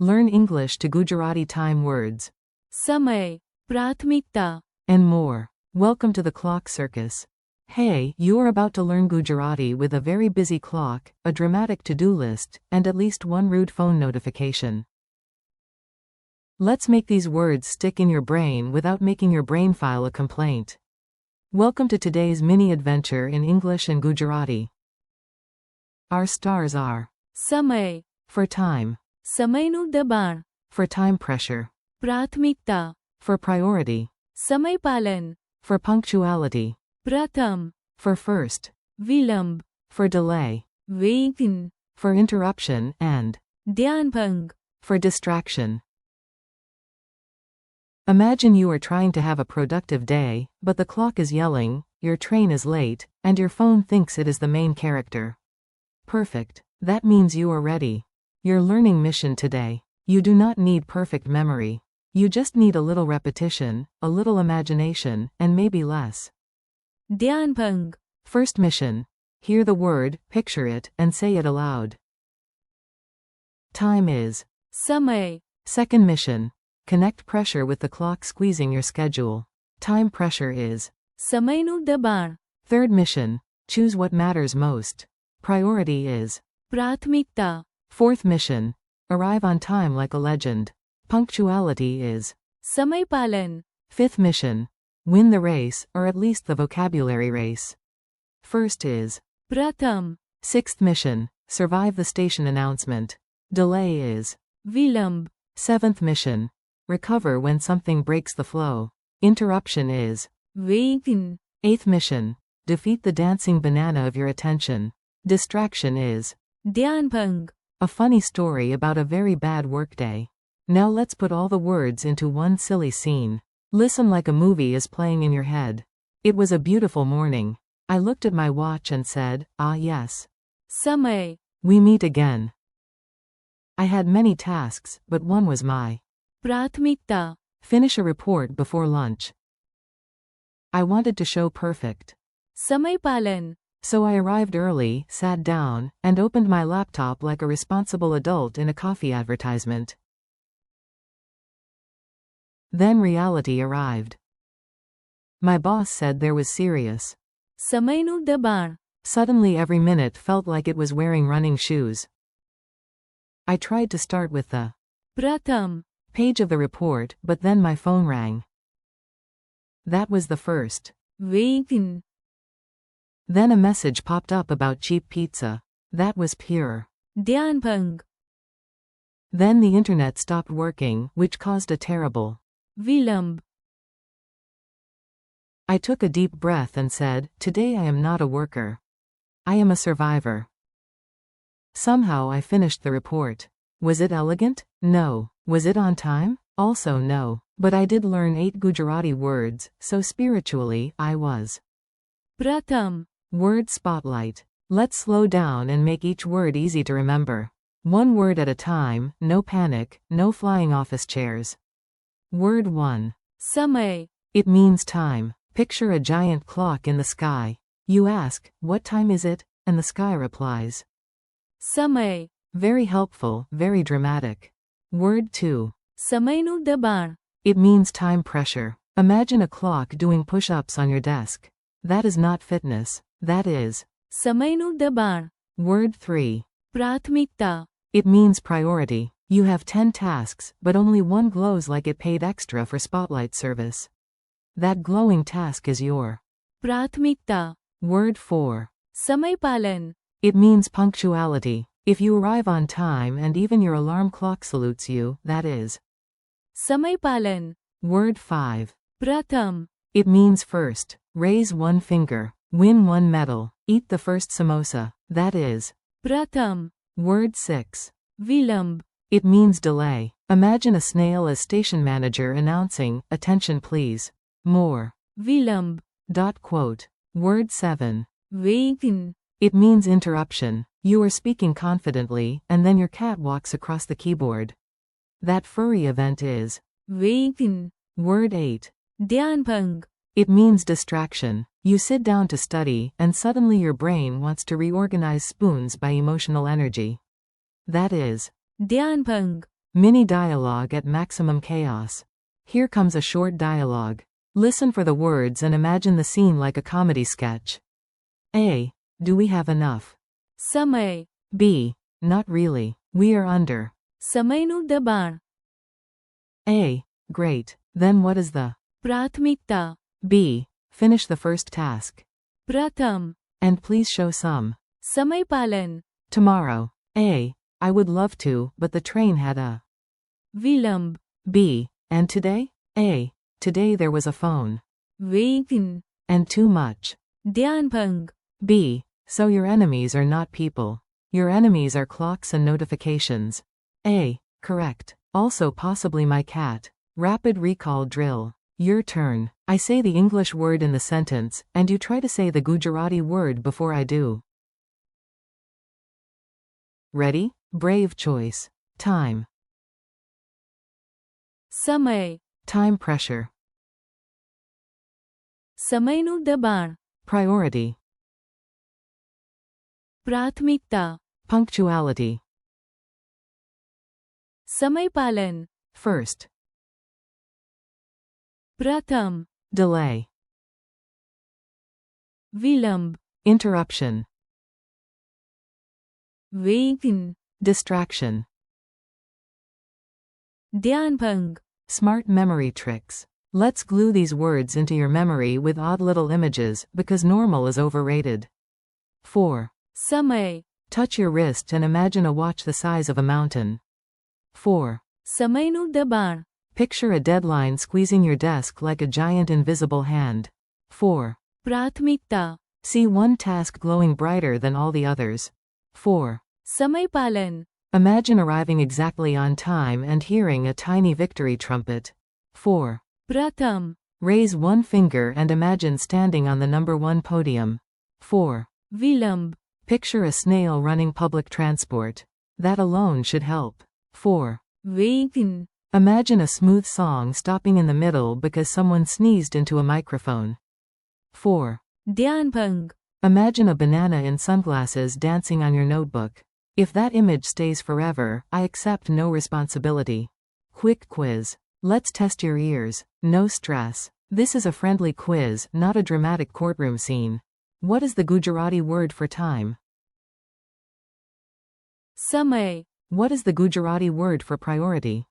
Learn English to Gujarati time words. Samay, Prathmikta. And more. Welcome to the Clock Circus. Hey, you are about to learn Gujarati with a very busy clock, a dramatic to-do list, and at least one rude phone notification. Let's make these words stick in your brain without making your brain file a complaint. Welcome to today's mini adventure in English and Gujarati. Our stars are Samay, for time, સમયનું દબાણ. for time pressure, પ્રાથમિકતા, for priority, સમયપાલન. for punctuality, પ્રથમ, for first, વિલંબ. for delay, વિઘ્ન, for interruption, and ધ્યાનભંગ. for distraction. Imagine you are trying to have a productive day, but the clock is yelling, your train is late, and your phone thinks it is the main character. Perfect. That means you are ready. Your learning mission today. You do not need perfect memory. You just need a little repetition, a little imagination, and maybe less. ધ્યાનભંગ. First mission. Hear the word, picture it, and say it aloud. Time is. સમય, Second mission. Connect pressure with the clock squeezing your schedule. Time pressure is. સમયનું દબાણ. Third mission. Choose what matters most. Priority is. પ્રાથમિકતા. Fourth mission. Arrive on time like a legend. Punctuality is. સમયપાલન. Fifth mission. Win the race, or at least the vocabulary race. First is. પ્રથમ, Sixth mission. Survive the station announcement. Delay is. વિલંબ. Seventh mission. Recover when something breaks the flow. Interruption is. વિઘ્ન. Eighth mission. Defeat the dancing banana of your attention. Distraction is. ધ્યાનભંગ. A funny story about a very bad workday. Now let's put all the words into one silly scene. Listen like a movie is playing in your head. It was a beautiful morning. I looked at my watch and said, ah yes. સમય, We meet again. I had many tasks, but one was my. પ્રાથમિકતા. Finish a report before lunch. I wanted to show perfect. સમયપાલન. So I arrived early, sat down, and opened my laptop like a responsible adult in a coffee advertisement. Then reality arrived. My boss said there was serious. સમયનું દબાણ. Suddenly every minute felt like it was wearing running shoes. I tried to start with the પ્રથમ, page of the report, but then my phone rang. That was the first. વિઘ્ન. Then a message popped up about cheap pizza. That was pure. ધ્યાનભંગ. Then the internet stopped working, which caused a terrible. વિલંબ. I took a deep breath and said, today I am not a worker. I am a survivor. Somehow I finished the report. Was it elegant? No. Was it on time? Also no. But I did learn 8 Gujarati words, so spiritually, I was. પ્રથમ, Word spotlight. Let's slow down and make each word easy to remember. One word at a time, no panic, no flying office chairs. Word 1. સમય, It means time. Picture a giant clock in the sky. You ask, what time is it? And the sky replies. સમય, Very helpful, very dramatic. Word 2. સમયનું દબાણ. It means time pressure. Imagine a clock doing push-ups on your desk. That is not fitness. That is. સમયનું દબાણ. Word 3. પ્રાથમિકતા. It means priority. You have 10 tasks, but only one glows like it paid extra for spotlight service. That glowing task is your. પ્રાથમિકતા. Word 4. સમયપાલન. It means punctuality. If you arrive on time and even your alarm clock salutes you, that is. સમયપાલન. Word 5. પ્રથમ, It means first. Raise one finger. Win one medal. Eat the first samosa. That is. પ્રથમ, Word 6. વિલંબ. It means delay. Imagine a snail as station manager announcing, attention please. More. વિલંબ. Quote. Word 7. વિઘ્ન. It means interruption. You are speaking confidently, and then your cat walks across the keyboard. That furry event is. વિઘ્ન. Word 8. ધ્યાનભંગ. It means distraction. You sit down to study, and suddenly your brain wants to reorganize spoons by emotional energy. That is. ધ્યાનભંગ. Mini dialogue at maximum chaos. Here comes a short dialogue. Listen for the words and imagine the scene like a comedy sketch. A. Do we have enough? સમય. B. Not really. We are under. સમયનું દબાણ. A. Great. Then what is the? પ્રાથમિકતા. B. Finish the first task. પ્રથમ. And please show some. સમયપાલન. Tomorrow. A. I would love to, but the train had a. વિલંબ. B. And today? A. Today there was a phone. વેગન. And too much. ધ્યાનભંગ. B. So your enemies are not people. Your enemies are clocks and notifications. A. Correct. Also possibly my cat. Rapid recall drill. Your turn. I say the English word in the sentence, and you try to say the Gujarati word before I do. Ready? Brave choice. Time. સમય. Time pressure. સમયનું દબાણ. Priority. પ્રાથમિકતા. Punctuality. સમયપાલન. First. પ્રથમ. Delay. વિલંબ. Interruption. વેગન. Distraction. ધ્યાનભંગ. Smart memory tricks. Let's glue these words into your memory with odd little images, because normal is overrated. 4. સમય. Touch your wrist and imagine a watch the size of a mountain. 4. સમયનું દબાણ. Picture a deadline squeezing your desk like a giant invisible hand. 4. પ્રાથમિકતા. See one task glowing brighter than all the others. 4. સમયપાલન. Imagine arriving exactly on time and hearing a tiny victory trumpet. 4. પ્રથમ. Raise one finger and imagine standing on the number 1 podium. 4. વિલંબ. Picture a snail running public transport. That alone should help. 4. વેગન. Imagine a smooth song stopping in the middle because someone sneezed into a microphone. 4. ધ્યાનભંગ. Imagine a banana in sunglasses dancing on your notebook. If that image stays forever, I accept no responsibility. Quick quiz. Let's test your ears. No stress. This is a friendly quiz, not a dramatic courtroom scene. What is the Gujarati word for time? સમય. What is the Gujarati word for priority?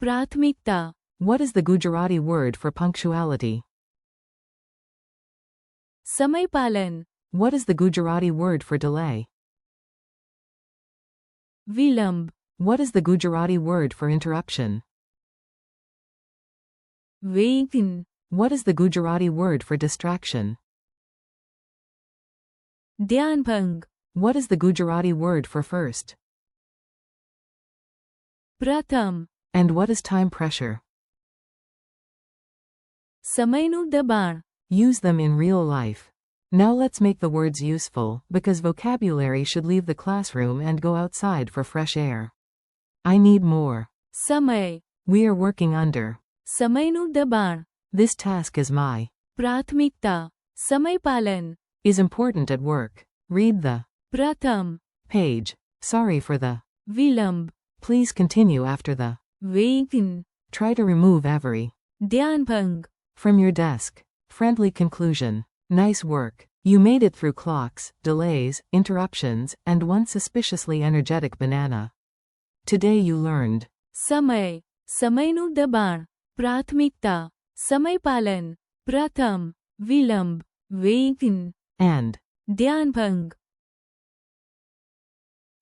પ્રાથમિકતા. What is the Gujarati word for punctuality? સમયપાલન. What is the Gujarati word for delay? વિલંબ. What is the Gujarati word for interruption? વેગન. What is the Gujarati word for distraction? ધ્યાનભંગ. What is the Gujarati word for first? પ્રથમ. And what is time pressure? સમયનું દબાણ. Use them in real life. Now let's make the words useful, because vocabulary should leave the classroom and go outside for fresh air. I need more. સમય. We are working under. સમયનું દબાણ. This task is my. પ્રાથમિકતા. સમયપાલન. Is important at work. Read the. પ્રથમ. Page. Sorry for the. વિલંબ. Please continue after the. વેગન. Try to remove every. ધ્યાનભંગ. From your desk. Friendly conclusion. Nice work. You made it through clocks, delays, interruptions, and one suspiciously energetic banana. Today you learned. સમય. સમયનું દબાણ. પ્રાથમિકતા. સમયપાલન. પ્રથમ. વિલંબ. વેગન. And. ધ્યાનભંગ.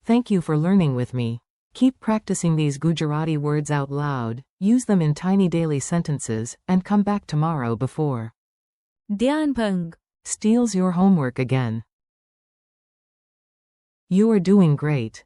Thank you for learning with me. Keep practicing these Gujarati words out loud, use them in tiny daily sentences, and come back tomorrow before. ધ્યાનભંગ. Steals your homework again. You are doing great.